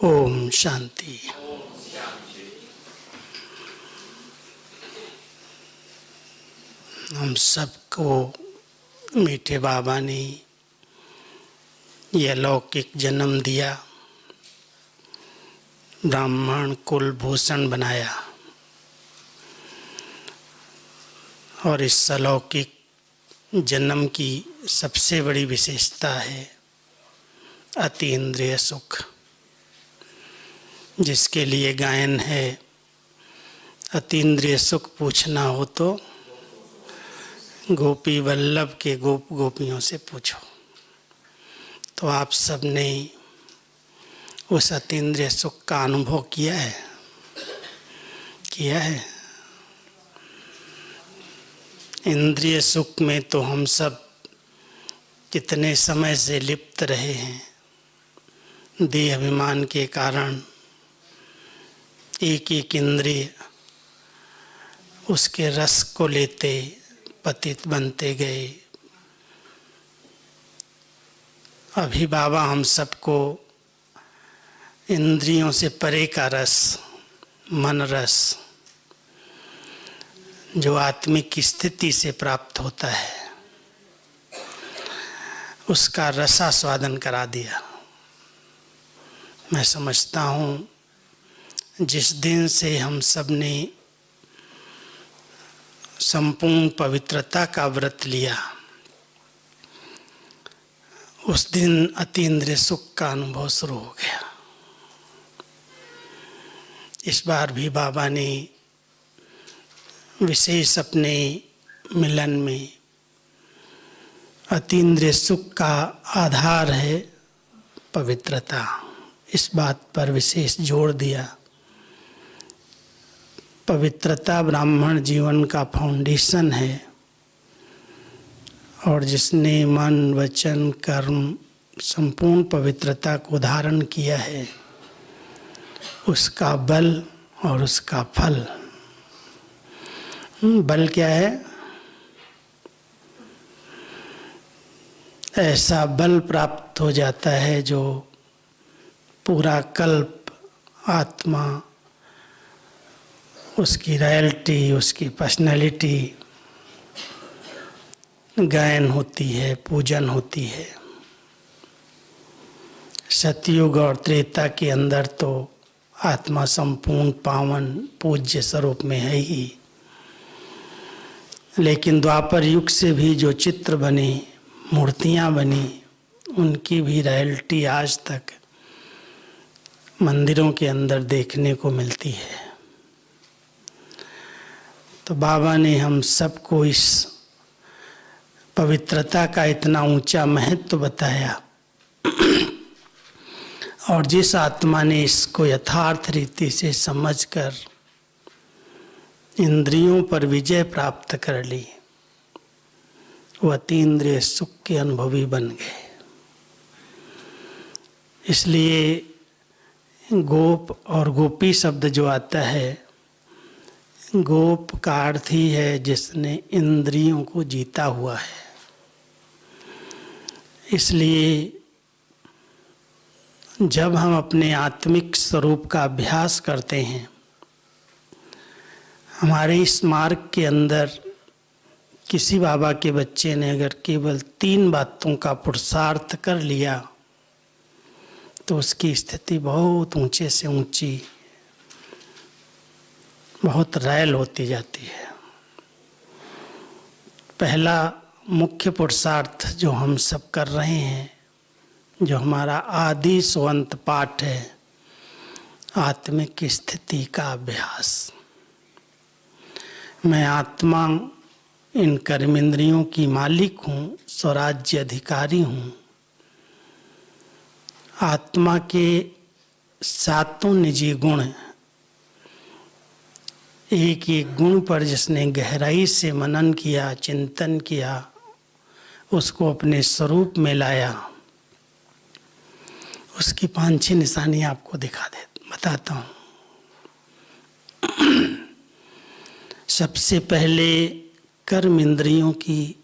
ओम शांति। हम सबको मीठे बाबा ने यह लौकिक जन्म दिया, ब्राह्मण कुल भूषण बनाया और इस अलौकिक जन्म की सबसे बड़ी विशेषता है अतीन्द्रिय सुख, जिसके लिए गायन है। अतीन्द्रिय सुख पूछना हो तो गोपी वल्लभ के गोप गोपियों से पूछो। तो आप सब ने उस अतीन्द्रिय सुख का अनुभव किया है? इंद्रिय सुख में तो हम सब कितने समय से लिप्त रहे हैं। देह अभिमान के कारण एक एक इंद्रिय उसके रस को लेते पतित बनते गए। अभी बाबा हम सबको इंद्रियों से परे का रस, मन रस, जो आत्मिक स्थिति से प्राप्त होता है, उसका रसास्वादन करा दिया। मैं समझता हूँ जिस दिन से हम सब ने संपूर्ण पवित्रता का व्रत लिया, उस दिन अतीन्द्रिय सुख का अनुभव शुरू हो गया। इस बार भी बाबा ने विशेष अपने मिलन में अतीन्द्रिय सुख का आधार है पवित्रता, इस बात पर विशेष जोर दिया। पवित्रता ब्राह्मण जीवन का फाउंडेशन है और जिसने मन वचन कर्म संपूर्ण पवित्रता को धारण किया है, उसका बल और उसका फल। बल क्या है? ऐसा बल प्राप्त हो जाता है जो पूरा कल्प आत्मा, उसकी रॉयल्टी, उसकी पर्सनैलिटी गायन होती है, पूजन होती है। सतयुग और त्रेता के अंदर तो आत्मा संपूर्ण पावन पूज्य स्वरूप में है ही, लेकिन द्वापर युग से भी जो चित्र बने, मूर्तियां बनी, उनकी भी रॉयल्टी आज तक मंदिरों के अंदर देखने को मिलती है। तो बाबा ने हम सबको इस पवित्रता का इतना ऊंचा महत्व बताया और जिस आत्मा ने इसको यथार्थ रीति से समझकर इंद्रियों पर विजय प्राप्त कर ली, वो अतीन्द्रिय सुख के अनुभवी बन गए। इसलिए गोप और गोपी शब्द जो आता है, गोप का अर्थ ही है जिसने इंद्रियों को जीता हुआ है। इसलिए जब हम अपने आत्मिक स्वरूप का अभ्यास करते हैं, हमारे इस मार्ग के अंदर किसी बाबा के बच्चे ने अगर केवल 3 बातों का पुरुषार्थ कर लिया तो उसकी स्थिति बहुत ऊंचे से ऊंची, बहुत रॉयल होती जाती है। पहला मुख्य पुरुषार्थ जो हम सब कर रहे हैं, जो हमारा आदि स्वंत पाठ है, आत्मिक स्थिति का अभ्यास। मैं आत्मा इन कर्मेंद्रियों की मालिक हूँ, स्वराज्य अधिकारी हूँ। आत्मा के 7 निजी गुण, एक एक गुण पर जिसने गहराई से मनन किया, चिंतन किया, उसको अपने स्वरूप में लाया, उसकी 5-6 निशानी आपको बताता हूँ। सबसे पहले कर्म इंद्रियों की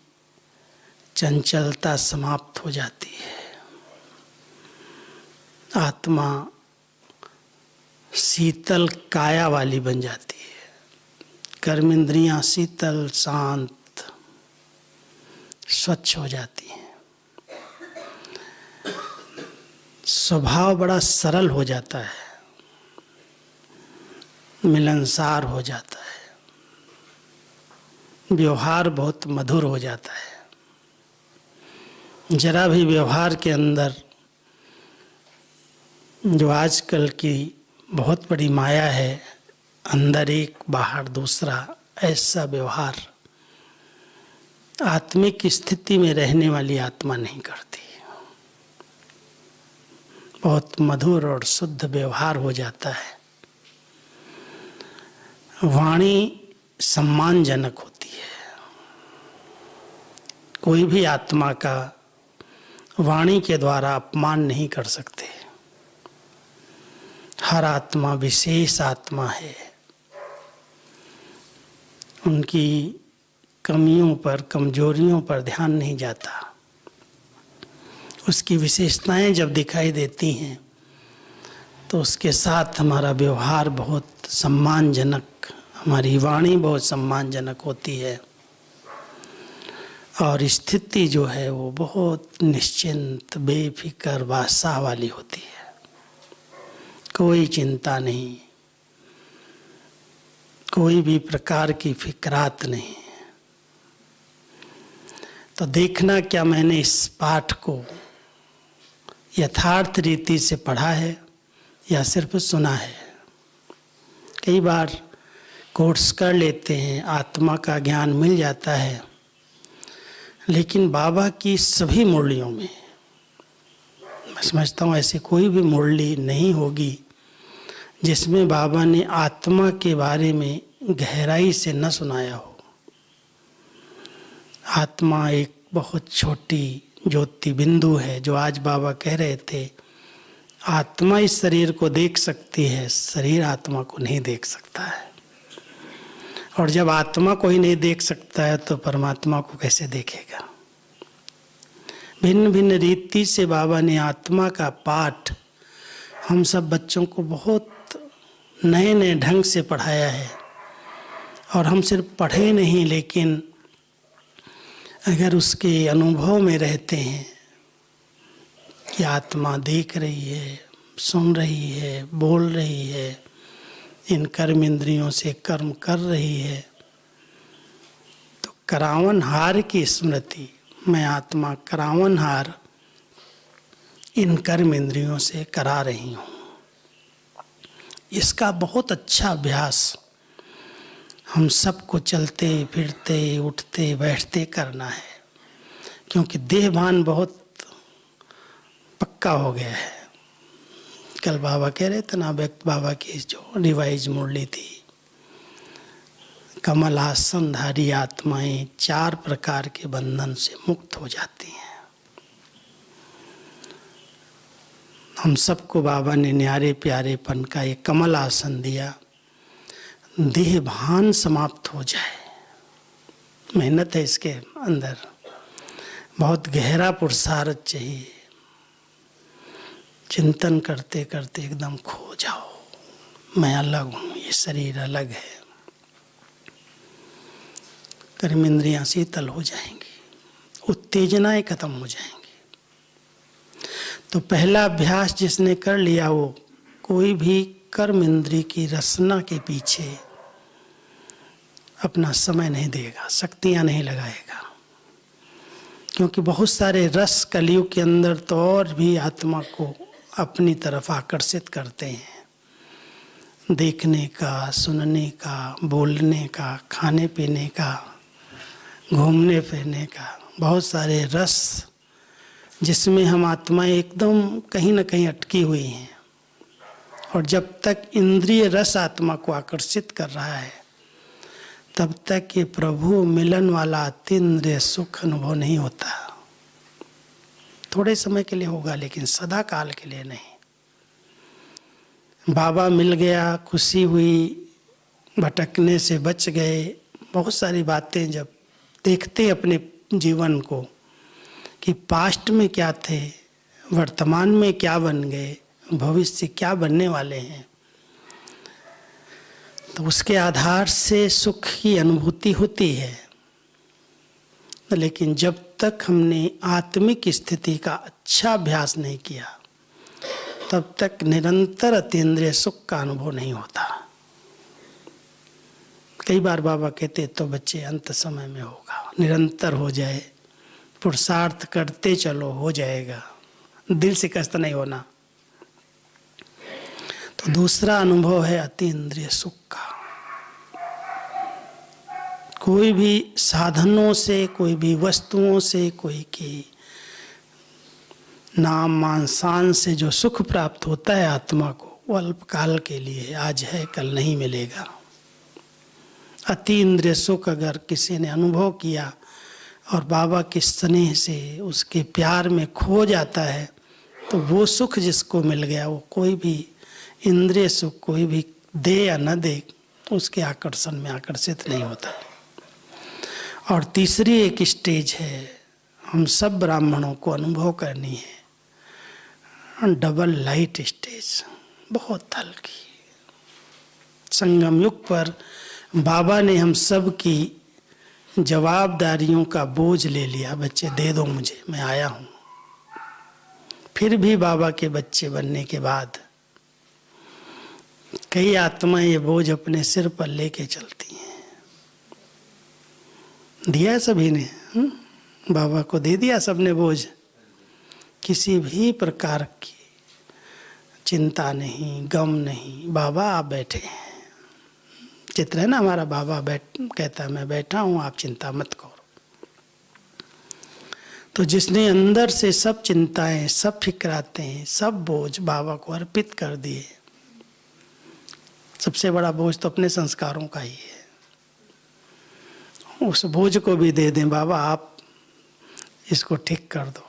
चंचलता समाप्त हो जाती है। आत्मा शीतल काया वाली बन जाती है। कर्म इंद्रियां शीतल, शांत, स्वच्छ हो जाती हैं। स्वभाव बड़ा सरल हो जाता है, मिलनसार हो जाता है, व्यवहार बहुत मधुर हो जाता है। जरा भी व्यवहार के अंदर जो आजकल की बहुत बड़ी माया है, अंदर एक बाहर दूसरा, ऐसा व्यवहार आत्मिक स्थिति में रहने वाली आत्मा नहीं करती। बहुत मधुर और शुद्ध व्यवहार हो जाता है। वाणी सम्मानजनक होती है। कोई भी आत्मा का वाणी के द्वारा अपमान नहीं कर सकते। हर आत्मा विशेष आत्मा है। उनकी कमियों पर, कमजोरियों पर ध्यान नहीं जाता। उसकी विशेषताएं जब दिखाई देती हैं तो उसके साथ हमारा व्यवहार बहुत सम्मानजनक, हमारी वाणी बहुत सम्मानजनक होती है और स्थिति जो है वो बहुत निश्चिंत, बेफिक्र, वात्साह वाली होती है। कोई चिंता नहीं, कोई भी प्रकार की फिक्रात नहीं। तो देखना क्या मैंने इस पाठ को यथार्थ रीति से पढ़ा है या सिर्फ सुना है। कई बार कोर्स कर लेते हैं, आत्मा का ज्ञान मिल जाता है, लेकिन बाबा की सभी मुरलियों में मैं समझता हूँ ऐसी कोई भी मुरली नहीं होगी जिसमें बाबा ने आत्मा के बारे में गहराई से न सुनाया हो। आत्मा एक बहुत छोटी ज्योति बिंदु है, जो आज बाबा कह रहे थे, आत्मा इस शरीर को देख सकती है, शरीर आत्मा को नहीं देख सकता है। और जब आत्मा को ही नहीं देख सकता है तो परमात्मा को कैसे देखेगा। भिन्न भिन्न रीति से बाबा ने आत्मा का पाठ हम सब बच्चों को बहुत नए नए ढंग से पढ़ाया है। और हम सिर्फ पढ़े नहीं, लेकिन अगर उसके अनुभव में रहते हैं कि आत्मा देख रही है, सुन रही है, बोल रही है, इन कर्म इंद्रियों से कर्म कर रही है, तो करावनहार की स्मृति, मैं आत्मा करावनहार इन कर्म इंद्रियों से करा रही हूँ। इसका बहुत अच्छा अभ्यास हम सबको चलते फिरते, उठते बैठते करना है, क्योंकि देहभान बहुत पक्का हो गया है। कल बाबा कह रहे थे ना, व्यक्त बाबा की जो रिवाइज मुरली थी, कमल आसनधारी आत्माएं 4 प्रकार के बंधन से मुक्त हो जाती हैं। हम सबको बाबा ने न्यारे प्यारेपन का ये कमल आसन दिया, देह भान समाप्त हो जाए। मेहनत है इसके अंदर, बहुत गहरा पुरुषार्थ चाहिए। चिंतन करते करते एकदम खो जाओ, मैं अलग हूँ, ये शरीर अलग है। कर्म इंद्रियां शीतल हो जाएंगी, उत्तेजनाएं खत्म हो जाएंगी। तो पहला अभ्यास जिसने कर लिया, वो कोई भी कर्म इंद्रिय की रसना के पीछे अपना समय नहीं देगा, शक्तियां नहीं लगाएगा। क्योंकि बहुत सारे रस कलयुग के अंदर तो और भी आत्मा को अपनी तरफ आकर्षित करते हैं। देखने का, सुनने का, बोलने का, खाने पीने का, घूमने फिरने का, बहुत सारे रस जिसमें हम आत्माएं एकदम कहीं ना कहीं अटकी हुई हैं। और जब तक इंद्रिय रस आत्मा को आकर्षित कर रहा है, तब तक ये प्रभु मिलन वाला अतीन्द्रिय सुख अनुभव नहीं होता। थोड़े समय के लिए होगा, लेकिन सदा काल के लिए नहीं। बाबा मिल गया, खुशी हुई, भटकने से बच गए। बहुत सारी बातें जब देखते अपने जीवन को कि पास्ट में क्या थे, वर्तमान में क्या बन गए, भविष्य क्या बनने वाले हैं, तो उसके आधार से सुख की अनुभूति होती है। लेकिन जब तक हमने आत्मिक स्थिति का अच्छा अभ्यास नहीं किया तब तक निरंतर अतीन्द्रिय सुख का अनुभव नहीं होता। कई बार बाबा कहते तो बच्चे अंत समय में होगा, निरंतर हो जाए, पुरुषार्थ करते चलो, हो जाएगा, दिल से कष्ट नहीं होना। तो दूसरा अनुभव है अतीन्द्रिय सुख का। कोई भी साधनों से, कोई भी वस्तुओं से, कोई की नाम मान शान से जो सुख प्राप्त होता है आत्मा को, वो अल्पकाल के लिए, आज है कल नहीं मिलेगा। अतीन्द्रिय सुख अगर किसी ने अनुभव किया और बाबा के स्नेह से, उसके प्यार में खो जाता है, तो वो सुख जिसको मिल गया वो कोई भी इंद्रिय सुख कोई भी दे या न दे उसके आकर्षण में आकर्षित नहीं होता। और तीसरी एक स्टेज है, हम सब ब्राह्मणों को अनुभव करनी है, डबल लाइट स्टेज, बहुत हल्की। संगम युग पर बाबा ने हम सब की जवाबदारियों का बोझ ले लिया। बच्चे दे दो मुझे, मैं आया हूँ। फिर भी बाबा के बच्चे बनने के बाद कई आत्माएं ये बोझ अपने सिर पर लेके चलती हैं। दिया सभी ने, बाबा को दे दिया सबने बोझ। किसी भी प्रकार की चिंता नहीं, गम नहीं, बाबा आप बैठे हैं। चित्र है ना हमारा, बाबा कहता है मैं बैठा हूँ, आप चिंता मत करो। तो जिसने अंदर से सब चिंताएं, सब फिक्रातें, सब बोझ बाबा को अर्पित कर दिए, सबसे बड़ा बोझ तो अपने संस्कारों का ही है, उस बोझ को भी दे दें, बाबा आप इसको ठीक कर दो।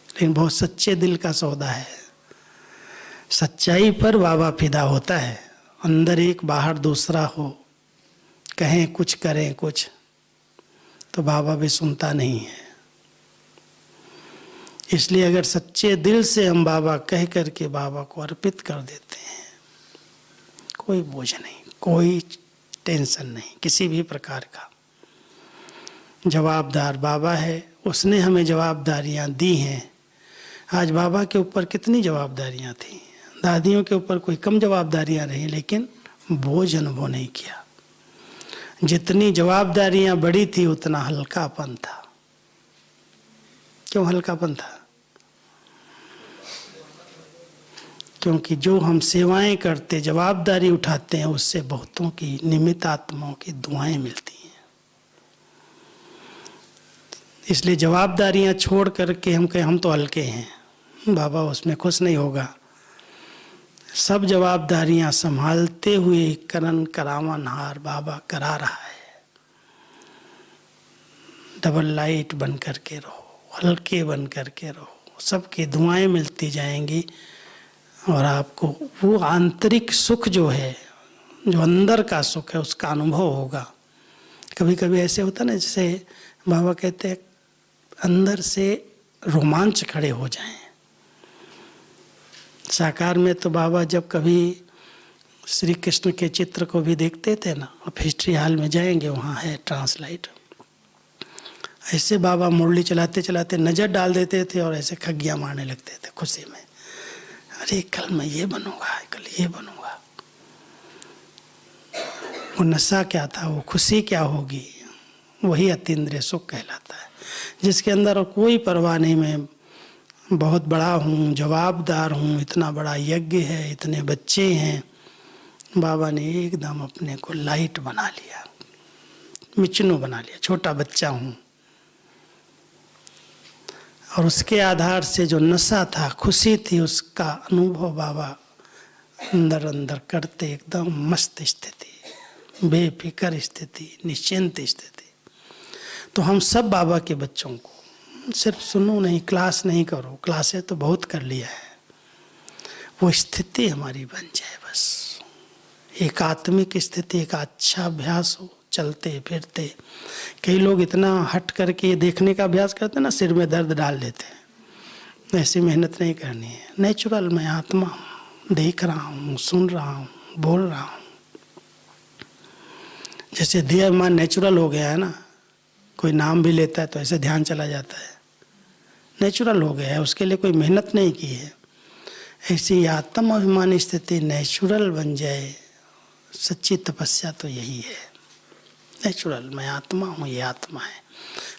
लेकिन बहुत सच्चे दिल का सौदा है। सच्चाई पर बाबा फिदा होता है। अंदर एक बाहर दूसरा हो, कहें कुछ करें कुछ, तो बाबा भी सुनता नहीं है। इसलिए अगर सच्चे दिल से हम बाबा कह करके बाबा को अर्पित कर देते हैं, कोई बोझ नहीं, कोई टेंशन नहीं किसी भी प्रकार का। जवाबदार बाबा है, उसने हमें जवाबदारियां दी हैं। आज बाबा के ऊपर कितनी जवाबदारियां थी, दादियों के ऊपर कोई कम जवाबदारियां रही, लेकिन बोझ अनुभव नहीं किया। जितनी जवाबदारियां बड़ी थी उतना हल्कापन था। क्यों हल्कापन था? क्योंकि जो हम सेवाएं करते, जवाबदारी उठाते हैं, उससे बहुतों की निमित्त आत्माओं की दुआएं मिलती हैं। इसलिए जवाबदारियां छोड़ करके हम कहें हम तो हल्के हैं, बाबा उसमें खुश नहीं होगा। सब जवाबदारियां संभालते हुए करन करावन हार बाबा करा रहा है। डबल लाइट बन करके रहो, हल्के बन करके रहो, सबकी दुआएं मिलती जाएंगी और आपको वो आंतरिक सुख जो है, जो अंदर का सुख है, उसका अनुभव होगा। कभी कभी ऐसे होता ना, जैसे बाबा कहते हैं अंदर से रोमांच खड़े हो जाएं। साकार में तो बाबा जब कभी श्री कृष्ण के चित्र को भी देखते थे ना, अब हिस्ट्री हॉल में जाएंगे, वहाँ है ट्रांसलाइट, ऐसे बाबा मुरली चलाते चलाते नज़र डाल देते थे और ऐसे खग्गियाँ मारने लगते थे खुशी में। अरे कल मैं ये बनूंगा, कल ये बनूंगा। वो नशा क्या था, वो खुशी क्या होगी, वही अतीन्द्रिय सुख कहलाता है, जिसके अंदर कोई परवाह नहीं, मैं बहुत बड़ा हूँ, जवाबदार हूँ, इतना बड़ा यज्ञ है, इतने बच्चे हैं। बाबा ने एकदम अपने को लाइट बना लिया, मिचनू बना लिया, छोटा बच्चा हूँ। और उसके आधार से जो नशा था, खुशी थी, उसका अनुभव बाबा अंदर अंदर करते, एकदम मस्त स्थिति, बेफिक्र स्थिति, निश्चिंत स्थिति। तो हम सब बाबा के बच्चों को सिर्फ सुनो नहीं, क्लास नहीं करो, क्लासें तो बहुत कर लिया है, वो स्थिति हमारी बन जाए बस। एक आत्मिक स्थिति, एक अच्छा अभ्यास हो, चलते फिरते। कई लोग इतना हट करके देखने का अभ्यास करते हैं ना, सिर में दर्द डाल देते हैं। ऐसी मेहनत नहीं करनी है। नेचुरल मैं आत्मा हूँ, देख रहा हूँ, सुन रहा हूँ, बोल रहा हूँ। जैसे देह मन नेचुरल हो गया है ना, कोई नाम भी लेता है तो ऐसे ध्यान चला जाता है, नेचुरल हो गया है, उसके लिए कोई मेहनत नहीं की है। ऐसी आत्म अभिमानी स्थिति नेचुरल बन जाए, सच्ची तपस्या तो यही है। नेचुरल, मैं आत्मा हूँ, ये आत्मा है।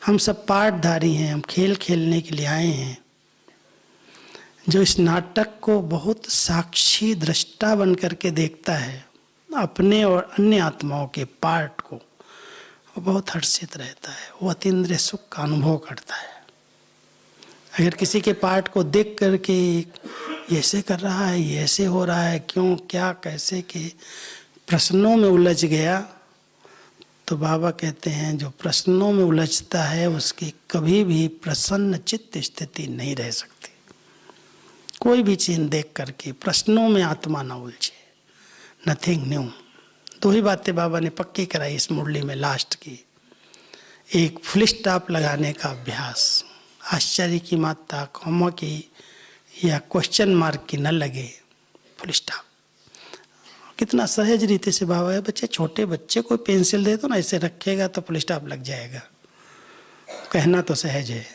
हम सब पाठधारी हैं, हम खेल खेलने के लिए आए हैं। जो इस नाटक को बहुत साक्षी दृष्टा बन करके देखता है, अपने और अन्य आत्माओं के पार्ट को, वो बहुत हर्षित रहता है, वो अतीन्द्रिय सुख का अनुभव करता है। अगर किसी के पार्ट को देख करके ये ऐसे कर रहा है, ये ऐसे हो रहा है, क्यों, क्या, कैसे के प्रश्नों में उलझ गया, तो बाबा कहते हैं जो प्रश्नों में उलझता है उसकी कभी भी प्रसन्न चित्त स्थिति नहीं रह सकती। कोई भी चीज देख करके प्रश्नों में आत्मा ना उलझे, नथिंग न्यू। दो ही बातें बाबा ने पक्की कराई इस मुरली में लास्ट की। एक फुल स्टॉप लगाने का अभ्यास, आश्चर्य की मात्रा कॉमा की या क्वेश्चन मार्क की न लगे, फुल स्टॉप। कितना सहज रीति से बाबा है, बच्चे, छोटे बच्चे को पेंसिल दे दो ना, ऐसे रखेगा तो फुल स्टॉप लग जाएगा। कहना तो सहज है,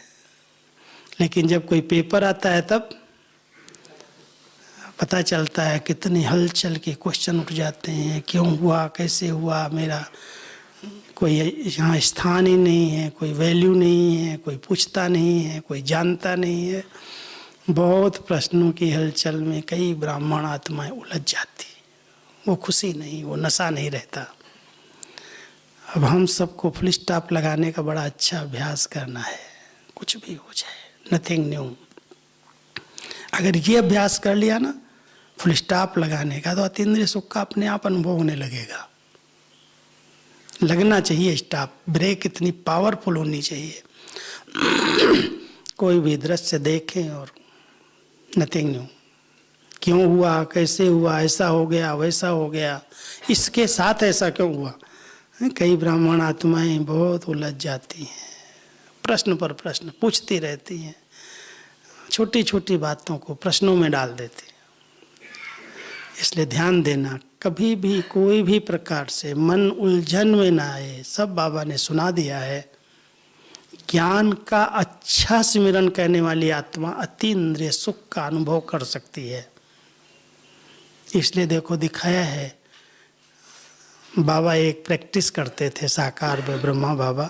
लेकिन जब कोई पेपर आता है तब पता चलता है कितनी हलचल के क्वेश्चन उठ जाते हैं, क्यों हुआ, कैसे हुआ, मेरा कोई यहाँ स्थान ही नहीं है, कोई वैल्यू नहीं है, कोई पूछता नहीं है, कोई जानता नहीं है। बहुत प्रश्नों की हलचल में कई ब्राह्मण आत्माएं उलझ जाती, वो खुशी नहीं, वो नशा नहीं रहता। अब हम सबको फुल स्टॉप लगाने का बड़ा अच्छा अभ्यास करना है, कुछ भी हो जाए, नथिंग न्यू। अगर ये अभ्यास कर लिया ना फुल स्टॉप लगाने का, तो अतीन्द्रिय सुख का अपने आप अनुभव होने लगेगा। लगना चाहिए स्टॉप, ब्रेक इतनी पावरफुल होनी चाहिए। कोई भी दृश्य देखें और नथिंग न्यू, क्यों हुआ, कैसे हुआ, ऐसा हो गया, वैसा हो गया, इसके साथ ऐसा क्यों हुआ। कई ब्राह्मण आत्माएं बहुत उलझ जाती हैं, प्रश्न पर प्रश्न पूछती रहती हैं, छोटी छोटी बातों को प्रश्नों में डाल देती हैं। इसलिए ध्यान देना, कभी भी कोई भी प्रकार से मन उलझन में ना आए। सब बाबा ने सुना दिया है। ज्ञान का अच्छा सिमरन करने वाली आत्मा अतीन्द्रिय सुख का अनुभव कर सकती है। इसलिए देखो दिखाया है, बाबा एक प्रैक्टिस करते थे साकार में, ब्रह्मा बाबा,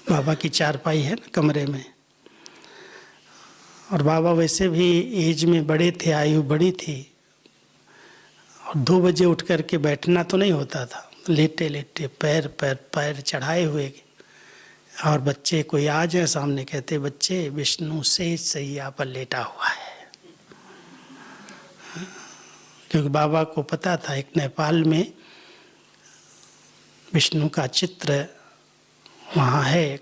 बाबा की चारपाई है ना कमरे में, और बाबा वैसे भी एज में बड़े थे, आयु बड़ी थी, और 2 बजे उठ करके बैठना तो नहीं होता था, लेटे लेटे पैर पैर पैर चढ़ाए हुए। और बच्चे कोई आ जाए सामने, कहते बच्चे विष्णु से सैया पर लेटा हुआ है। क्योंकि बाबा को पता था एक नेपाल में विष्णु का चित्र वहाँ है,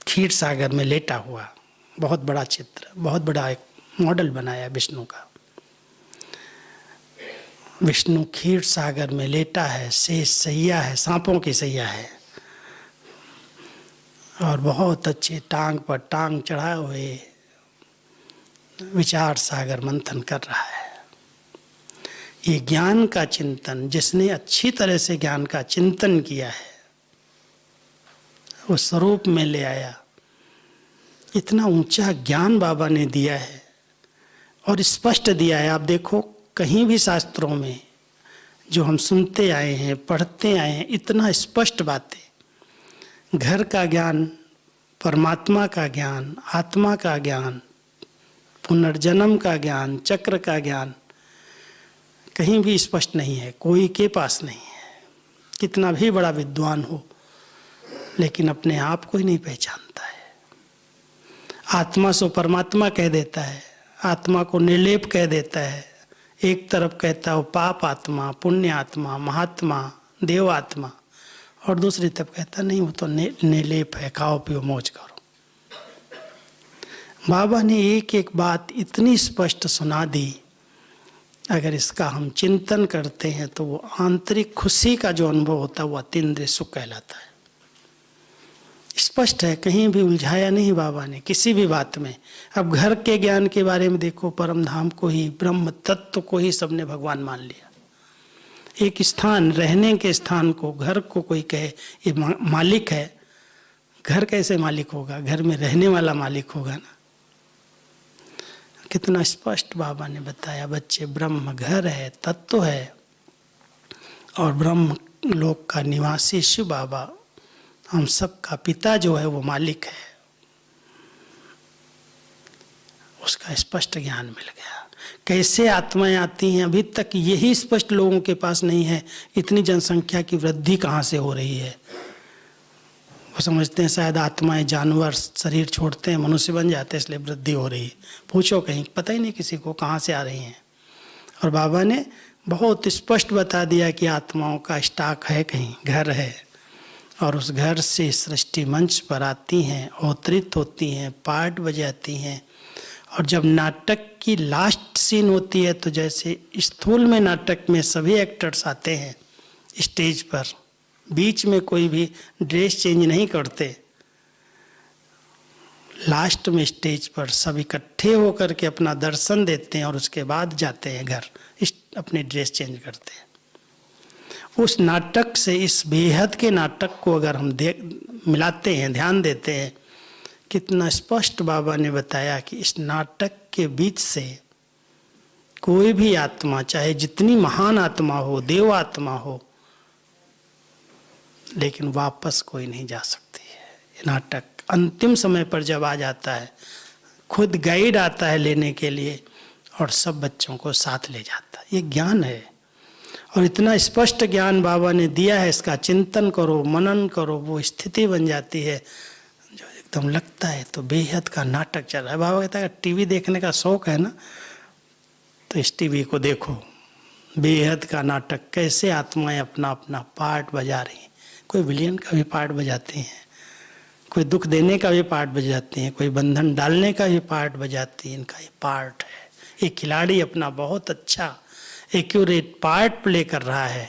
क्षीर सागर में लेटा हुआ, बहुत बड़ा चित्र, बहुत बड़ा एक मॉडल बनाया विष्णु का। विष्णु क्षीर सागर में लेटा है, शेष सैया है, सांपों की सैया है, और बहुत अच्छे टांग पर टांग चढ़ाए हुए विचार सागर मंथन कर रहा है। ये ज्ञान का चिंतन, जिसने अच्छी तरह से ज्ञान का चिंतन किया है, वो स्वरूप में ले आया। इतना ऊंचा ज्ञान बाबा ने दिया है और स्पष्ट दिया है। आप देखो कहीं भी शास्त्रों में जो हम सुनते आए हैं, पढ़ते आए हैं, इतना स्पष्ट बातें, घर का ज्ञान, परमात्मा का ज्ञान, आत्मा का ज्ञान, पुनर्जन्म का ज्ञान, चक्र का ज्ञान कहीं भी स्पष्ट नहीं है, कोई के पास नहीं है। कितना भी बड़ा विद्वान हो, लेकिन अपने आप को ही नहीं पहचानता है। आत्मा सो परमात्मा कह देता है, आत्मा को निर्लेप कह देता है। एक तरफ कहता हो पाप आत्मा, पुण्य आत्मा, महात्मा, देव आत्मा, और दूसरी तरफ कहता नहीं वो तो निर्लेप है, खाओ पियो मौज करो। बाबा ने एक एक बात इतनी स्पष्ट सुना दी, अगर इसका हम चिंतन करते हैं तो वो आंतरिक खुशी का जो अनुभव होता है वो अतीन्द्रिय सुख कहलाता है। स्पष्ट है, कहीं भी उलझाया नहीं बाबा ने किसी भी बात में। अब घर के ज्ञान के बारे में देखो, परम धाम को ही, ब्रह्म तत्व को ही सबने भगवान मान लिया। एक स्थान, रहने के स्थान को, घर को कोई कहे ये मालिक है, घर कैसे मालिक होगा? घर में रहने वाला मालिक होगा ना। कितना स्पष्ट बाबा ने बताया, बच्चे ब्रह्म घर है, तत्व है, और ब्रह्म लोक का निवासी शिव बाबा हम सब का पिता जो है वो मालिक है। उसका स्पष्ट ज्ञान मिल गया। कैसे आत्माएं आती हैं, अभी तक यही स्पष्ट लोगों के पास नहीं है। इतनी जनसंख्या की वृद्धि कहाँ से हो रही है? वो समझते हैं शायद आत्माएं जानवर शरीर छोड़ते हैं, मनुष्य बन जाते हैं, इसलिए वृद्धि हो रही है। पूछो कहीं, पता ही नहीं किसी को कहाँ से आ रही हैं। और बाबा ने बहुत स्पष्ट बता दिया कि आत्माओं का स्टॉक है, कहीं घर है, और उस घर से सृष्टि मंच पर आती हैं, अवतरित होती हैं, पार्ट बजाती हैं। और जब नाटक की लास्ट सीन होती है, तो जैसे स्थूल में नाटक में सभी एक्टर्स आते हैं स्टेज पर, बीच में कोई भी ड्रेस चेंज नहीं करते, लास्ट में स्टेज पर सब इकट्ठे होकर के अपना दर्शन देते हैं और उसके बाद जाते हैं घर, अपनी ड्रेस चेंज करते हैं। उस नाटक से इस बेहद के नाटक को अगर हम मिलाते हैं, ध्यान देते हैं, कितना स्पष्ट बाबा ने बताया कि इस नाटक के बीच से कोई भी आत्मा, चाहे जितनी महान आत्मा हो, देव आत्मा हो, लेकिन वापस कोई नहीं जा सकती है। ये नाटक अंतिम समय पर जब आ जाता है, खुद गाइड आता है लेने के लिए और सब बच्चों को साथ ले जाता है। ये ज्ञान है, और इतना स्पष्ट ज्ञान बाबा ने दिया है, इसका चिंतन करो, मनन करो, वो स्थिति बन जाती है जो एकदम लगता है तो बेहद का नाटक चल रहा है। बाबा कहता है टीवी देखने का शौक है ना, तो इस टीवी को देखो, बेहद का नाटक, कैसे आत्माएं अपना अपना पार्ट बजा रही हैं। कोई विलेन का भी पार्ट बजाती हैं, कोई दुख देने का भी पार्ट बजाती हैं, कोई बंधन डालने का भी पार्ट बजाती है। इनका ये पार्ट है। एक खिलाड़ी अपना बहुत अच्छा एक्यूरेट पार्ट प्ले कर रहा है।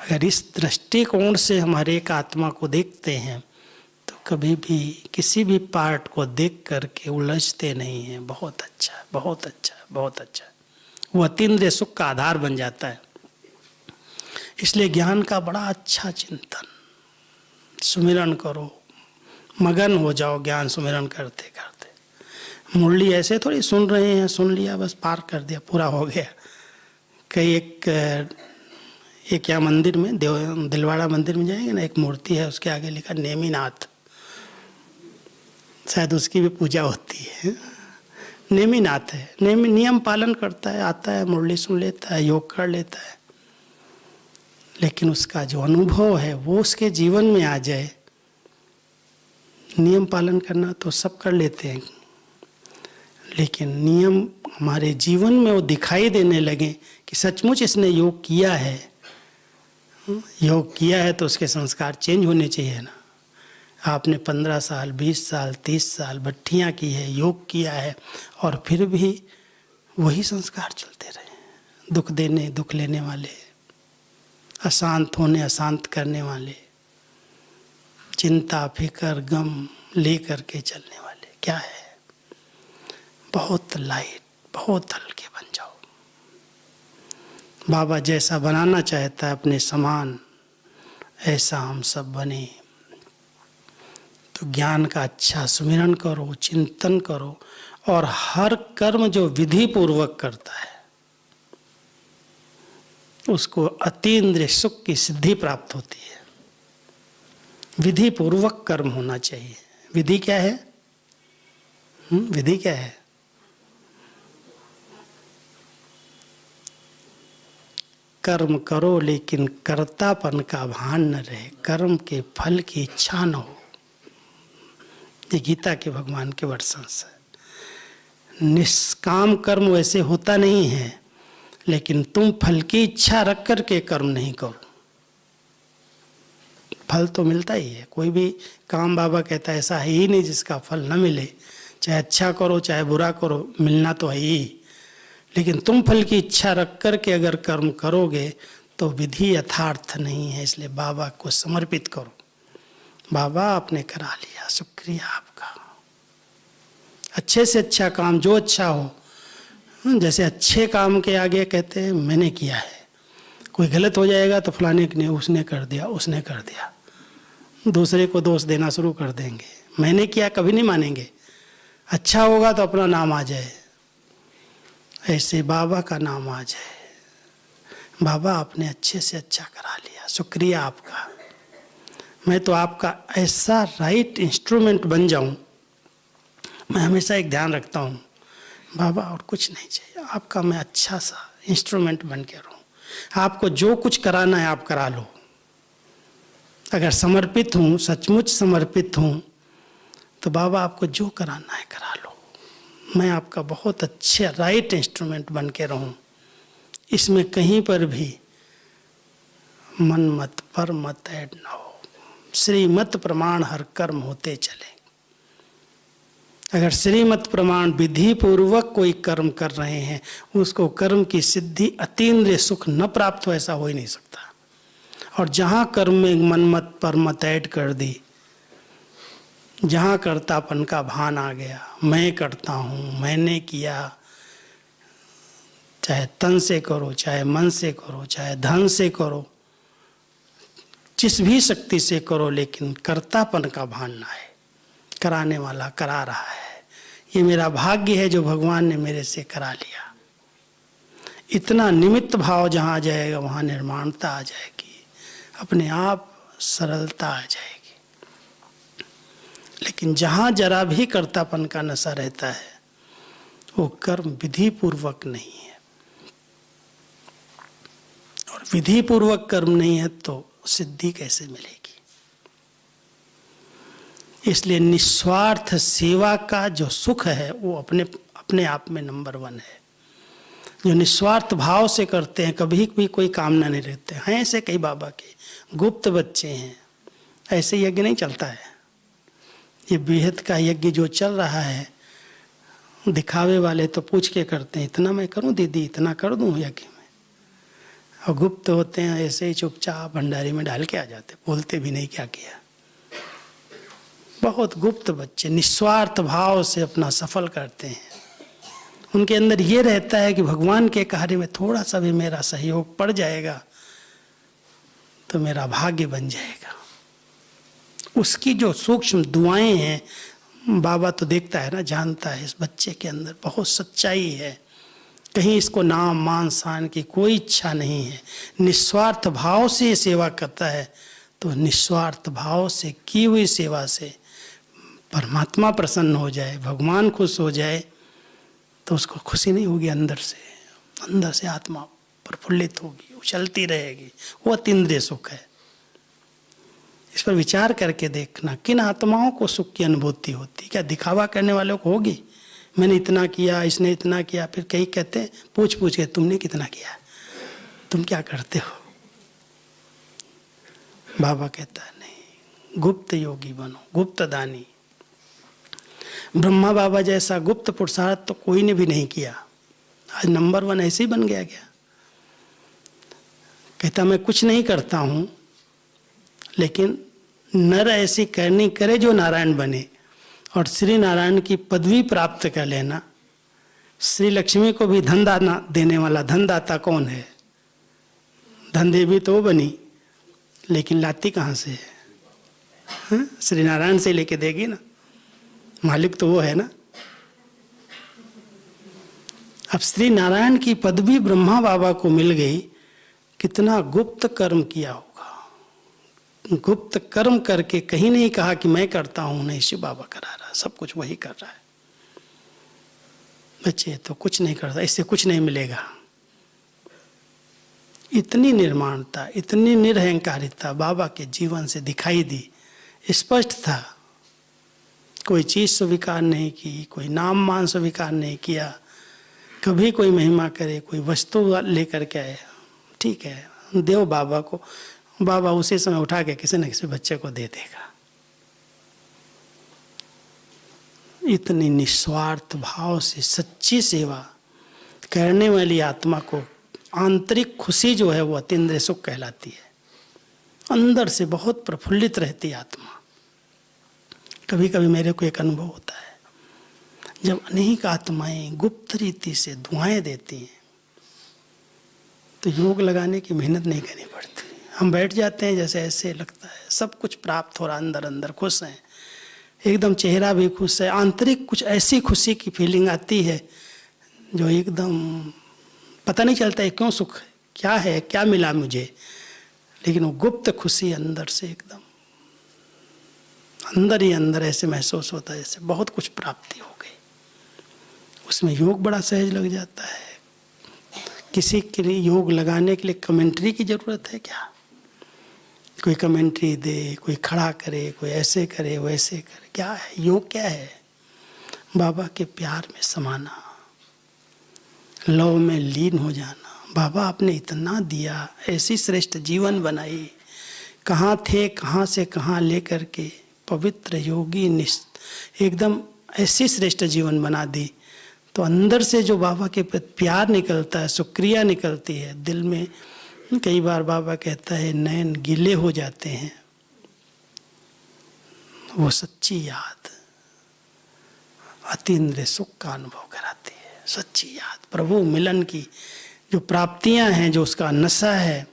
अगर इस दृष्टिकोण से हम हर एक आत्मा को देखते हैं तो कभी भी किसी भी पार्ट को देख करके उलझते नहीं हैं। बहुत अच्छा, बहुत अच्छा, बहुत अच्छा। वो अतीन्द्रिय सुख का आधार बन जाता है। इसलिए ज्ञान का बड़ा अच्छा चिंतन, सुमिरन करो, मगन हो जाओ ज्ञान सुमिरन करते करते। मुरली ऐसे थोड़ी सुन रहे हैं, सुन लिया बस पार कर दिया, पूरा हो गया। कई एक यहाँ मंदिर में, दिलवाड़ा मंदिर में जाएंगे ना, एक मूर्ति है, उसके आगे लिखा नेमीनाथ, शायद उसकी भी पूजा होती है। नेमीनाथ है, नियम पालन करता है, आता है, मुरली सुन लेता है, योग कर लेता है, लेकिन उसका जो अनुभव है वो उसके जीवन में आ जाए। नियम पालन करना तो सब कर लेते हैं, लेकिन नियम हमारे जीवन में वो दिखाई देने लगे कि सचमुच इसने योग किया है। योग किया है तो उसके संस्कार चेंज होने चाहिए ना। आपने 15 साल, 20 साल, 30 साल भट्टियाँ की है, योग किया है, और फिर भी वही संस्कार चलते रहे। दुख देने, दुख लेने वाले, अशांत होने, अशांत करने वाले, चिंता, फिकर, गम ले करके चलने वाले। क्या है? बहुत लाइट, बहुत हल्के बन जाओ। बाबा जैसा बनाना चाहता है अपने समान, ऐसा हम सब बने। तो ज्ञान का अच्छा सुमिरन करो, चिंतन करो, और हर कर्म जो विधि पूर्वक करता है उसको अतीन्द्रिय सुख की सिद्धि प्राप्त होती है। विधि पूर्वक कर्म होना चाहिए। विधि क्या है? विधि क्या है? कर्म करो लेकिन कर्तापन का भान न रहे, कर्म के फल की इच्छा न हो। ये गीता के भगवान के वर्षंस है। निष्काम कर्म वैसे होता नहीं है, लेकिन तुम फल की इच्छा रख करके कर्म नहीं करो, फल तो मिलता ही है। कोई भी काम बाबा कहता है ऐसा है ही नहीं जिसका फल न मिले। चाहे अच्छा करो चाहे बुरा करो, मिलना तो है ही। लेकिन तुम फल की इच्छा रख करके अगर कर्म करोगे तो विधि यथार्थ नहीं है। इसलिए बाबा को समर्पित करो। बाबा आपने करा लिया, शुक्रिया आपका। अच्छे से अच्छा काम जो अच्छा हो, जैसे अच्छे काम के आगे कहते हैं मैंने किया है, कोई गलत हो जाएगा तो फलाने ने उसने कर दिया, उसने कर दिया, दूसरे को दोष देना शुरू कर देंगे। मैंने किया कभी नहीं मानेंगे। अच्छा होगा तो अपना नाम आ जाए, ऐसे बाबा का नाम आ जाए, बाबा आपने अच्छे से अच्छा करा लिया, शुक्रिया आपका। मैं तो आपका ऐसा राइट इंस्ट्रूमेंट बन जाऊं। मैं हमेशा एक ध्यान रखता हूं, बाबा और कुछ नहीं चाहिए, आपका मैं अच्छा सा इंस्ट्रूमेंट बन के रहूं। आपको जो कुछ कराना है आप करा लो। अगर समर्पित हूँ, सचमुच समर्पित हूँ, तो बाबा आपको जो कराना है करा लो। मैं आपका बहुत अच्छे राइट इंस्ट्रूमेंट बन के रहूं। इसमें कहीं पर भी मन मत पर मत ऐड ना हो। श्रीमत प्रमाण हर कर्म होते चले। अगर श्रीमत प्रमाण विधि पूर्वक कोई कर्म कर रहे हैं, उसको कर्म की सिद्धि अतीन्द्रिय सुख न प्राप्त हो, ऐसा हो ही नहीं सकता। और जहाँ कर्म में मन मत पर मत ऐड कर दी, जहाँ कर्तापन का भान आ गया, मैं करता हूँ, मैंने किया, चाहे तन से करो, चाहे मन से करो, चाहे धन से करो, जिस भी शक्ति से करो, लेकिन कर्तापन का भान ना है। कराने वाला करा रहा है, ये मेरा भाग्य है जो भगवान ने मेरे से करा लिया। इतना निमित्त भाव जहाँ आ जाएगा वहाँ निर्माणता आ जाएगी, अपने आप सरलता आ जाएगी। लेकिन जहाँ जरा भी कर्तापन का नशा रहता है, वो कर्म विधि पूर्वक नहीं है। और विधि पूर्वक कर्म नहीं है तो सिद्धि कैसे मिलेगी? इसलिए निस्वार्थ सेवा का जो सुख है वो अपने आप में नंबर 1 है। जो निस्वार्थ भाव से करते हैं, कभी भी कोई कामना नहीं रहते हैं। ऐसे कई बाबा के गुप्त बच्चे हैं, ऐसे यज्ञ नहीं चलता है। ये बेहद का यज्ञ जो चल रहा है, दिखावे वाले तो पूछ के करते हैं, इतना मैं करूं दीदी, इतना कर दूं यज्ञ में। और गुप्त होते हैं, ऐसे ही चुपचाप भंडारी में डाल के आ जाते, बोलते भी नहीं क्या किया। बहुत गुप्त बच्चे निस्वार्थ भाव से अपना सफल करते हैं। उनके अंदर ये रहता है कि भगवान के कार्य में थोड़ा सा भी मेरा सहयोग पड़ जाएगा तो मेरा भाग्य बन जाएगा। उसकी जो सूक्ष्म दुआएं हैं, बाबा तो देखता है ना, जानता है इस बच्चे के अंदर बहुत सच्चाई है। कहीं इसको नाम मान शान की कोई इच्छा नहीं है, निस्वार्थ भाव से ये सेवा करता है। तो निस्वार्थ भाव से की हुई सेवा से परमात्मा प्रसन्न हो जाए, भगवान खुश हो जाए, तो उसको खुशी नहीं होगी, अंदर से आत्मा प्रफुल्लित होगी, उछलती रहेगी। वो अतीन्द्रिय सुख है। इस पर विचार करके देखना, किन आत्माओं को सुख की अनुभूति होती? क्या दिखावा करने वालों को होगी? मैंने इतना किया, इसने इतना किया। फिर कई कहते हैं पूछ पूछ के, तुमने कितना किया, तुम क्या करते हो? बाबा कहता है नहीं, गुप्त योगी बनो, गुप्त दानी। ब्रह्मा बाबा जैसा गुप्त पुरुषार्थ तो कोई ने भी नहीं किया। आज नंबर 1 ऐसे ही बन गया क्या? कहता मैं कुछ नहीं करता हूं, लेकिन नर ऐसी करनी करे जो नारायण बने। और श्री नारायण की पदवी प्राप्त कर लेना। श्री लक्ष्मी को भी धन दाना देने वाला धनदाता कौन है? धन देवी तो वो बनी, लेकिन लाती कहाँ से है? श्री नारायण से लेके देगी ना, मालिक तो वो है ना। अब श्री नारायण की पदवी ब्रह्मा बाबा को मिल गई, कितना गुप्त कर्म किया होगा। गुप्त कर्म करके कहीं नहीं कहा कि मैं करता हूं, नहीं, शिव बाबा करा रहा, सब कुछ वही कर रहा है। बच्चे तो कुछ नहीं करता, इससे कुछ नहीं मिलेगा। इतनी निर्माणता, इतनी निरहंकारिता बाबा के जीवन से दिखाई दी, स्पष्ट था। कोई चीज स्वीकार नहीं की, कोई नाम मान स्वीकार नहीं किया। कभी कोई महिमा करे, कोई वस्तु लेकर के आए, ठीक है, देव बाबा को, बाबा उसी समय उठा के किसी न किसी बच्चे को दे देगा। इतनी निस्वार्थ भाव से सच्ची सेवा करने वाली आत्मा को आंतरिक खुशी जो है वो अतीन्द्रिय सुख कहलाती है। अंदर से बहुत प्रफुल्लित रहती आत्मा। कभी कभी मेरे को एक अनुभव होता है, जब अनेक आत्माएं गुप्त रीति से दुआएं देती हैं तो योग लगाने की मेहनत नहीं करनी पड़ती। हम बैठ जाते हैं, जैसे ऐसे लगता है सब कुछ प्राप्त हो रहा, अंदर अंदर खुश हैं, एकदम चेहरा भी खुश है, आंतरिक कुछ ऐसी खुशी की फीलिंग आती है जो एकदम पता नहीं चलता है क्यों सुख, क्या है, क्या मिला मुझे, लेकिन वो गुप्त खुशी अंदर से एकदम अंदर ही अंदर ऐसे महसूस होता है जैसे बहुत कुछ प्राप्ति हो गई। उसमें योग बड़ा सहज लग जाता है। किसी के लिए योग लगाने के लिए कमेंट्री की जरूरत है क्या? कोई कमेंट्री दे, कोई खड़ा करे, कोई ऐसे करे वैसे करे, क्या है योग? क्या है? बाबा के प्यार में समाना, लव में लीन हो जाना। बाबा आपने इतना दिया, ऐसी श्रेष्ठ जीवन बनाई, कहाँ थे कहाँ से कहाँ लेकर के पवित्र योगी एकदम ऐसी श्रेष्ठ जीवन बना दी। तो अंदर से जो बाबा के प्रति प्यार निकलता है, शुक्रिया निकलती है दिल में। कई बार बाबा कहता है नयन गीले हो जाते हैं, वो सच्ची याद अतीन्द्रिय सुख का अनुभव कराती है। सच्ची याद, प्रभु मिलन की जो प्राप्तियां हैं, जो उसका नशा है।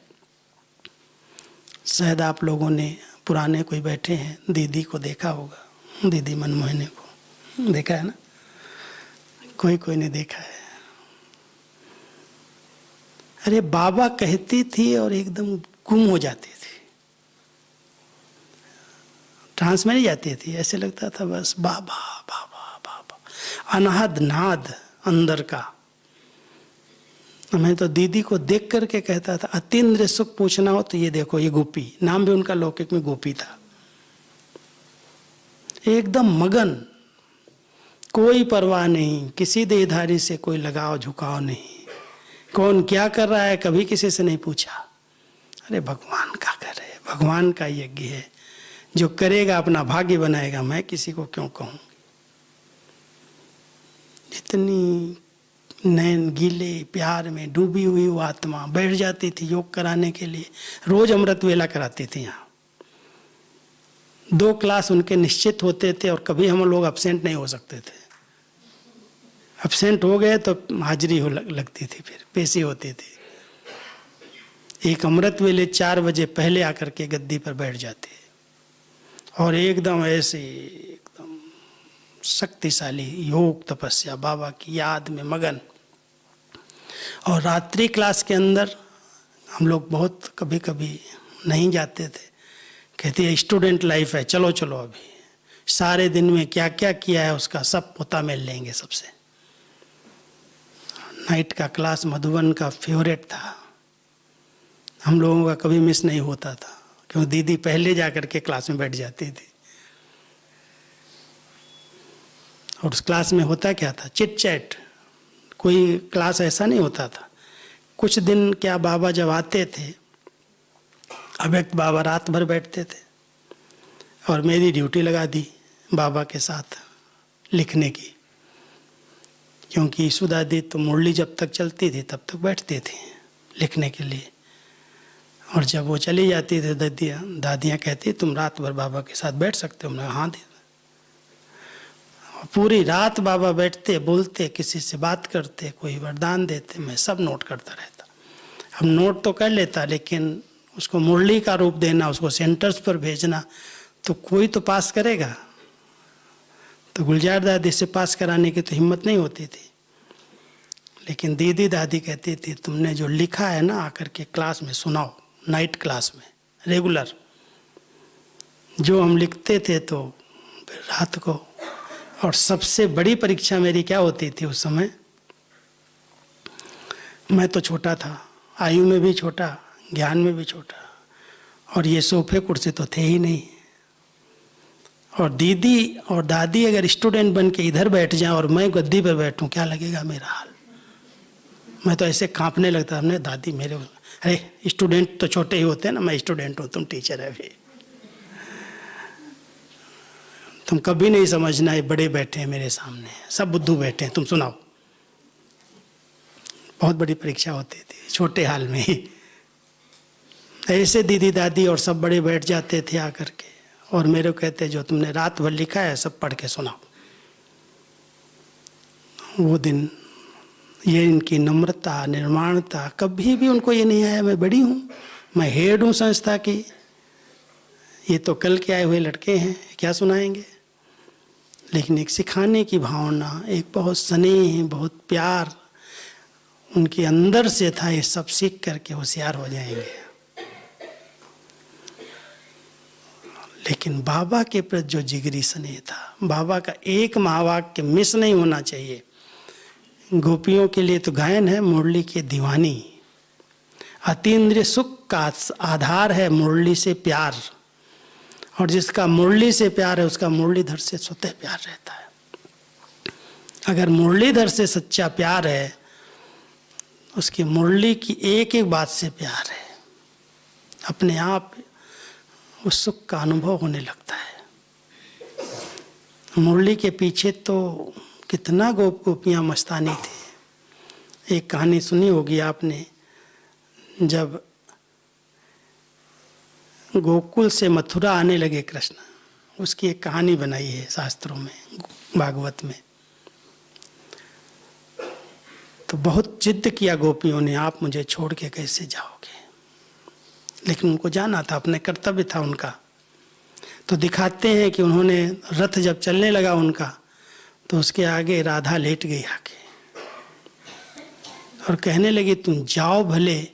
शायद आप लोगों ने पुराने कोई बैठे हैं, दीदी को देखा होगा, दीदी मनमोहिनी को देखा है ना, कोई कोई ने देखा है। अरे बाबा कहती थी और एकदम गुम हो जाती थी, ट्रांस में नहीं जाती थी, ऐसे लगता था बस बाबा बाबा बाबा, अनाहद नाद अंदर का। मैं तो दीदी को देख करके कहता था अतीन्द्रिय सुख पूछना हो तो ये देखो, ये गोपी, नाम भी उनका लौकिक में गोपी था। एकदम मगन, कोई परवाह नहीं, किसी देहधारी से कोई लगाव झुकाव नहीं, कौन क्या कर रहा है कभी किसी से नहीं पूछा। अरे भगवान का कर है, भगवान का यज्ञ है, जो करेगा अपना भाग्य बनाएगा, मैं किसी को क्यों कहूँ। जितनी नैन गीले प्यार में डूबी हुई वो आत्मा बैठ जाती थी योग कराने के लिए। रोज अमृत वेला कराती थी यहाँ, 2 क्लास उनके निश्चित होते थे और कभी हम लोग अब्सेंट नहीं हो सकते थे। अब्सेंट हो गए तो हाजिरी हो लगती थी, फिर पेशी होती थी। एक अमृत वेले 4 बजे पहले आकर के गद्दी पर बैठ जाते और एकदम ऐसे एकदम शक्तिशाली योग तपस्या बाबा की याद में मगन। और रात्रि क्लास के अंदर हम लोग बहुत कभी कभी नहीं जाते थे, कहते हैं स्टूडेंट लाइफ है, चलो चलो अभी सारे दिन में क्या क्या किया है उसका सब पोता मेल लेंगे सबसे। नाइट का क्लास मधुबन का फेवरेट था, हम लोगों का कभी मिस नहीं होता था, क्योंकि दीदी पहले जाकर के क्लास में बैठ जाती थी। और उस क्लास में होता क्या था, चिट चैट, कोई क्लास ऐसा नहीं होता था। कुछ दिन क्या बाबा जब आते थे, अव्यक्त बाबा रात भर बैठते थे और मेरी ड्यूटी लगा दी बाबा के साथ लिखने की, क्योंकि ईशु दादी तो मुरली जब तक चलती थी तब तक बैठते थे लिखने के लिए। और जब वो चली जाती थी दादियाँ कहती तुम रात भर बाबा के साथ बैठ सकते हो। मैं हाँ दे। पूरी रात बाबा बैठते, बोलते, किसी से बात करते, कोई वरदान देते, मैं सब नोट करता रहता। हम नोट तो कर लेता, लेकिन उसको मुरली का रूप देना, उसको सेंटर्स पर भेजना, तो कोई तो पास करेगा। तो गुलजार दादी से पास कराने की तो हिम्मत नहीं होती थी, लेकिन दीदी दादी कहती थी तुमने जो लिखा है ना आकर के क्लास में सुनाओ, नाइट क्लास में रेगुलर। जो हम लिखते थे तो फिर रात को। और सबसे बड़ी परीक्षा मेरी क्या होती थी उस समय, मैं तो छोटा था, आयु में भी छोटा, ज्ञान में भी छोटा, और ये सोफे कुर्सी तो थे ही नहीं। और दीदी और दादी अगर स्टूडेंट बन के इधर बैठ जाएं और मैं गद्दी पर बैठूं, क्या लगेगा मेरा हाल। मैं तो ऐसे कांपने लगता। हमने दादी मेरे, अरे स्टूडेंट तो छोटे ही होते हैं ना, मैं स्टूडेंट हूँ, तुम टीचर है भी, तुम कभी नहीं समझना ये बड़े बैठे हैं मेरे सामने, सब बुद्धू बैठे हैं, तुम सुनाओ। बहुत बड़ी परीक्षा होती थी छोटे हाल में ही। ऐसे दीदी दादी और सब बड़े बैठ जाते थे आकर के, और मेरे को कहते जो तुमने रात भर लिखा है सब पढ़ के सुनाओ। वो दिन ये इनकी नम्रता, निर्माणता, कभी भी उनको ये नहीं आया मैं बड़ी हूँ, मैं हेड हूँ संस्था की, ये तो कल के आए हुए लड़के हैं, क्या सुनाएंगे। लेकिन एक सिखाने की भावना, एक बहुत स्नेह, बहुत प्यार उनके अंदर से था। ये सब सीख करके होशियार हो जाएंगे। लेकिन बाबा के प्रति जो जिगरी स्नेह था, बाबा का एक महावाक्य मिस नहीं होना चाहिए। गोपियों के लिए तो गायन है मुरली की दीवानी, अतीन्द्रिय सुख का आधार है मुरली से प्यार, और जिसका मुरली से प्यार है उसका मुरलीधर से स्वतः प्यार रहता है। अगर मुरलीधर से सच्चा प्यार है, उसकी मुरली की एक एक बात से प्यार है, अपने आप उस सुख का अनुभव होने लगता है। मुरली के पीछे तो कितना गोप गोपियाँ मस्तानी थी। एक कहानी सुनी होगी आपने, जब गोकुल से मथुरा आने लगे कृष्ण, उसकी एक कहानी बनाई है शास्त्रों में, भागवत में। तो बहुत जिद किया गोपियों ने, आप मुझे छोड़ के कैसे जाओगे, लेकिन उनको जाना था, अपने कर्तव्य था उनका। तो दिखाते हैं कि उन्होंने रथ जब चलने लगा उनका, तो उसके आगे राधा लेट गई आके और कहने लगी तुम जाओ भले,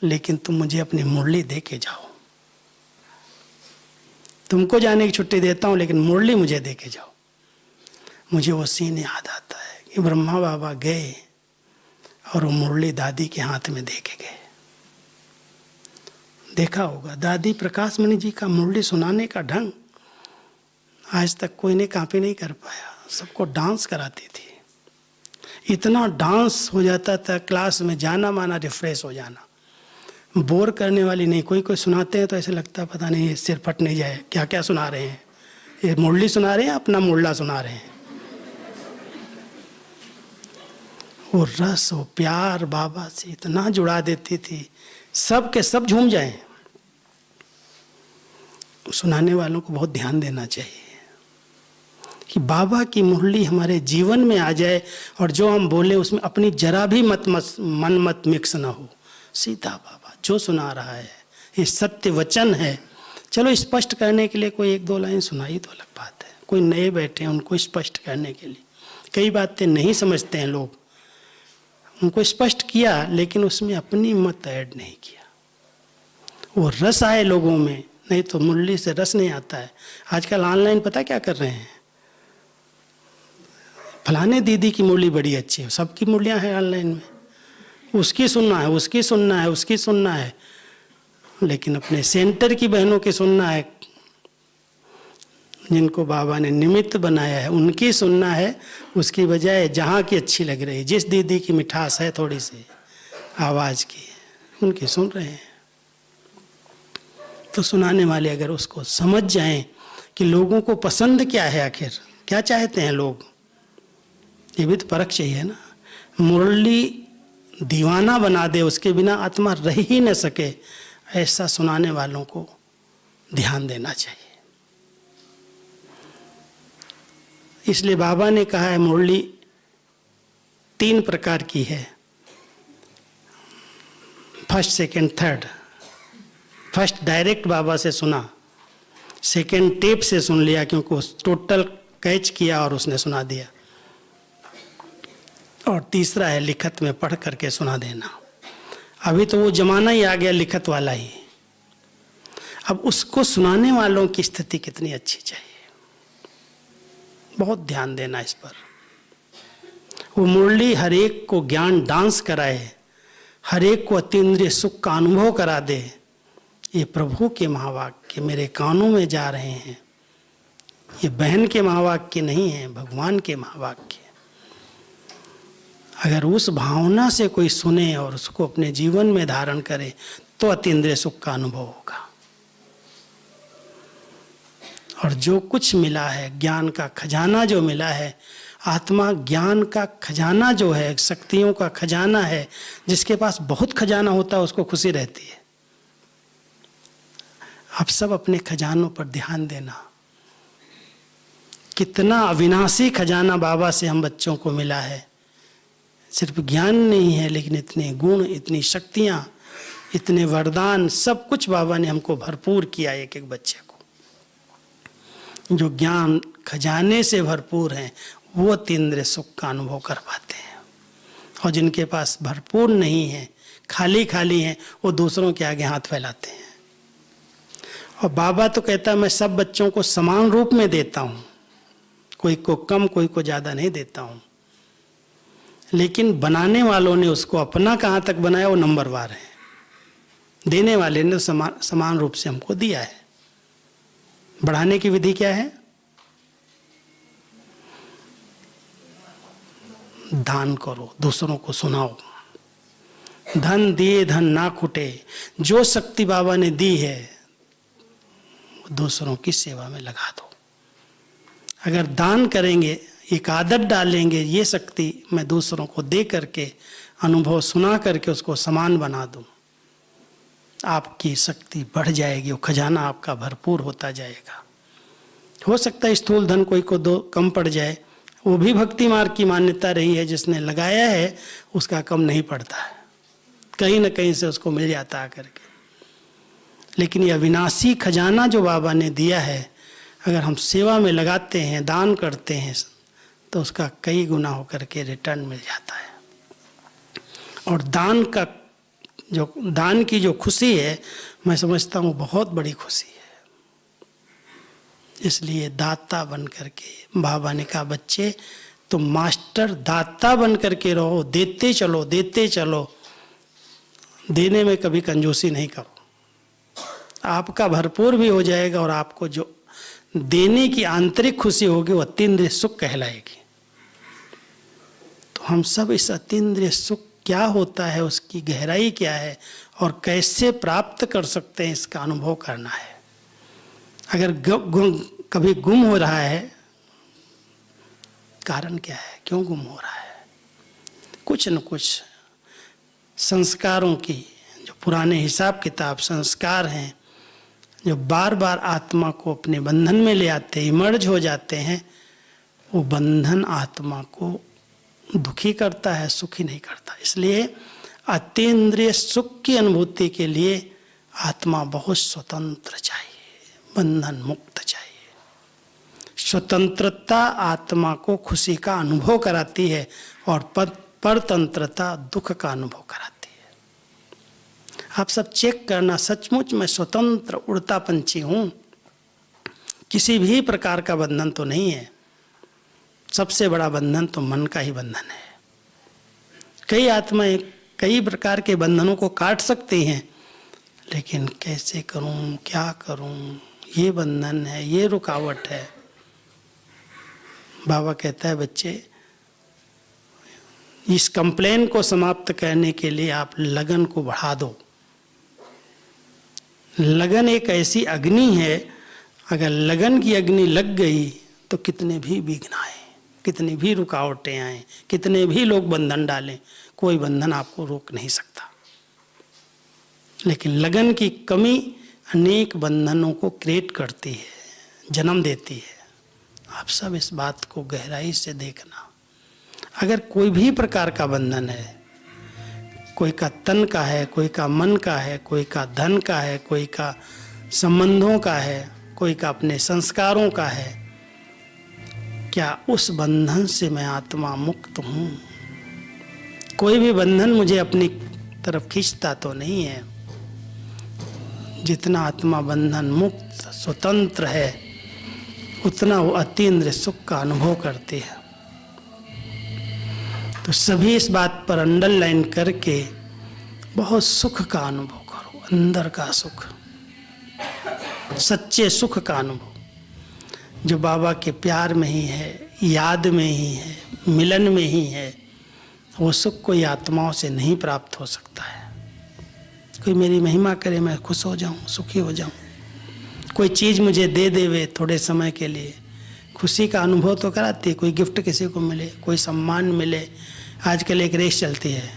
लेकिन तुम मुझे अपनी मुरली दे के जाओ। तुमको जाने की छुट्टी देता हूँ, लेकिन मुरली मुझे दे के जाओ। मुझे वो सीन याद आता है कि ब्रह्मा बाबा गए और वो मुरली दादी के हाथ में दे के गए। देखा होगा दादी प्रकाश मणि जी का मुरली सुनाने का ढंग आज तक कोई ने कॉपी नहीं कर पाया। सबको डांस कराती थी, इतना डांस हो जाता था क्लास में, जाना माना रिफ्रेश हो जाना, बोर करने वाली नहीं। कोई कोई सुनाते हैं तो ऐसे लगता है पता नहीं ये सिर फट नहीं जाए, क्या क्या सुना रहे हैं, ये मुरली सुना रहे हैं अपना मुरला सुना रहे हैं। वो रस, वो प्यार बाबा से इतना जुड़ा देती थी, सब के सब झूम जाएं। सुनाने वालों को बहुत ध्यान देना चाहिए कि बाबा की मुरली हमारे जीवन में आ जाए, और जो हम बोले उसमें अपनी जरा भी मन मत मिक्स ना हो। सीधा बाबा जो सुना रहा है ये सत्य वचन है। चलो स्पष्ट करने के लिए कोई एक दो लाइन सुनाई तो अलग बात है, कोई नए बैठे हैं उनको स्पष्ट करने के लिए कई बातें नहीं समझते हैं लोग, उनको स्पष्ट किया, लेकिन उसमें अपनी मत ऐड नहीं किया। वो रस आए लोगों में, नहीं तो मुरली से रस नहीं आता है। आजकल ऑनलाइन पता क्या कर रहे हैं, फलाने दीदी की मुरली बड़ी अच्छी है, सबकी मुरलियां हैं ऑनलाइन में, उसकी सुनना है, उसकी सुनना है, उसकी सुनना है, लेकिन अपने सेंटर की बहनों की सुनना है, जिनको बाबा ने निमित्त बनाया है उनकी सुनना है। उसकी बजाय जहाँ की अच्छी लग रही, जिस दीदी की मिठास है थोड़ी सी आवाज़ की, उनकी सुन रहे हैं। तो सुनाने वाले अगर उसको समझ जाएं कि लोगों को पसंद क्या है, आखिर क्या चाहते हैं लोग, ये भी तो परख चाहिए ना। मुरली दीवाना बना दे, उसके बिना आत्मा रह ही न सके, ऐसा सुनाने वालों को ध्यान देना चाहिए। इसलिए बाबा ने कहा है मुरली 3 प्रकार की है, first, second, third. First direct बाबा से सुना, सेकंड टेप से सुन लिया क्योंकि उस टोटल कैच किया और उसने सुना दिया, और तीसरा है लिखत में पढ़ करके सुना देना। अभी तो वो जमाना ही आ गया लिखत वाला ही। अब उसको सुनाने वालों की स्थिति कितनी अच्छी चाहिए, बहुत ध्यान देना इस पर। वो मुरली हर एक को ज्ञान डांस कराए, हर एक को अतीन्द्रिय सुख का अनुभव करा दे। ये प्रभु के महावाक्य मेरे कानों में जा रहे हैं, ये बहन के महावाक्य नहीं है, भगवान के महावाक्य। अगर उस भावना से कोई सुने और उसको अपने जीवन में धारण करे तो अतीन्द्रिय सुख का अनुभव होगा। और जो कुछ मिला है, ज्ञान का खजाना जो मिला है, आत्मा ज्ञान का खजाना जो है, शक्तियों का खजाना है। जिसके पास बहुत खजाना होता है उसको खुशी रहती है, आप सब अपने खजानों पर ध्यान देना। कितना अविनाशी खजाना बाबा से हम बच्चों को मिला है। सिर्फ ज्ञान नहीं है, लेकिन इतने गुण, इतनी शक्तियाँ, इतने वरदान, सब कुछ बाबा ने हमको भरपूर किया एक एक बच्चे को। जो ज्ञान खजाने से भरपूर हैं वो अतीन्द्रिय सुख का अनुभव कर पाते हैं, और जिनके पास भरपूर नहीं है, खाली खाली हैं, वो दूसरों के आगे हाथ फैलाते हैं। और बाबा तो कहता है मैं सब बच्चों को समान रूप में देता हूँ, कोई को कम कोई को ज़्यादा नहीं देता हूँ। लेकिन बनाने वालों ने उसको अपना कहाँ तक बनाया वो नंबरवार है। देने वाले ने समान रूप से हमको दिया है। बढ़ाने की विधि क्या है? दान करो, दूसरों को सुनाओ। धन दिए धन ना खुटे। जो शक्ति बाबा ने दी है दूसरों की सेवा में लगा दो। अगर दान करेंगे, एक आदत डालेंगे, ये शक्ति मैं दूसरों को दे करके, अनुभव सुना करके उसको समान बना दूं, आपकी शक्ति बढ़ जाएगी, वो खजाना आपका भरपूर होता जाएगा। हो सकता है स्थूल धन कोई को दो कम पड़ जाए, वो भी भक्ति मार्ग की मान्यता रही है। जिसने लगाया है उसका कम नहीं पड़ता है, कहीं ना कहीं से उसको मिल जाता है करके। लेकिन ये अविनाशी खजाना जो बाबा ने दिया है, अगर हम सेवा में लगाते हैं, दान करते हैं, तो उसका कई गुना होकर के रिटर्न मिल जाता है। और दान की जो खुशी है, मैं समझता हूँ बहुत बड़ी खुशी है। इसलिए दाता बन करके बाबा ने कहा बच्चे तुम मास्टर दाता बन करके रहो, देते चलो देते चलो, देने में कभी कंजूसी नहीं करो। आपका भरपूर भी हो जाएगा, और आपको जो देने की आंतरिक खुशी होगी वो अतीन्द्रिय सुख कहलाएगी। तो हम सब इस अतीन्द्रिय सुख क्या होता है, उसकी गहराई क्या है और कैसे प्राप्त कर सकते हैं, इसका अनुभव करना है। अगर कभी गुम हो रहा है, कारण क्या है, क्यों गुम हो रहा है? कुछ न कुछ संस्कारों की, जो पुराने हिसाब किताब संस्कार हैं, जो बार बार आत्मा को अपने बंधन में ले आते, इमर्ज हो जाते हैं, वो बंधन आत्मा को दुखी करता है, सुखी नहीं करता। इसलिए अतीन्द्रिय सुख की अनुभूति के लिए आत्मा बहुत स्वतंत्र चाहिए, बंधन मुक्त चाहिए। स्वतंत्रता आत्मा को खुशी का अनुभव कराती है, और परतंत्रता दुख का अनुभव कराती है। आप सब चेक करना, सचमुच मैं स्वतंत्र उड़ता पंछी हूँ, किसी भी प्रकार का बंधन तो नहीं है। सबसे बड़ा बंधन तो मन का ही बंधन है। कई आत्माएं कई प्रकार के बंधनों को काट सकती हैं, लेकिन कैसे करूं, क्या करूं, ये बंधन है, ये रुकावट है। बाबा कहता है बच्चे, इस कंप्लेन को समाप्त करने के लिए आप लगन को बढ़ा दो। लगन एक ऐसी अग्नि है, अगर लगन की अग्नि लग गई तो कितने भी विघ्न आए, कितनी भी रुकावटें आए, कितने भी लोग बंधन डालें, कोई बंधन आपको रोक नहीं सकता। लेकिन लगन की कमी अनेक बंधनों को क्रिएट करती है, जन्म देती है। आप सब इस बात को गहराई से देखना। अगर कोई भी प्रकार का बंधन है, कोई का तन का है, कोई का मन का है, कोई का धन का है, कोई का संबंधों का है, कोई का अपने संस्कारों का है, क्या उस बंधन से मैं आत्मा मुक्त हूँ? कोई भी बंधन मुझे अपनी तरफ खींचता तो नहीं है। जितना आत्मा बंधन मुक्त स्वतंत्र है, उतना वो अतीन्द्रिय सुख का अनुभव करती है। तो सभी इस बात पर अंडरलाइन करके बहुत सुख का अनुभव करो, अंदर का सुख, सच्चे सुख का अनुभव, जो बाबा के प्यार में ही है, याद में ही है, मिलन में ही है। वो सुख कोई आत्माओं से नहीं प्राप्त हो सकता है। कोई मेरी महिमा करे, मैं खुश हो जाऊं, सुखी हो जाऊं। कोई चीज़ मुझे दे देवे थोड़े समय के लिए, खुशी का अनुभव तो कराती है। कोई गिफ्ट किसी को मिले, कोई सम्मान मिले। आजकल एक रेस चलती है,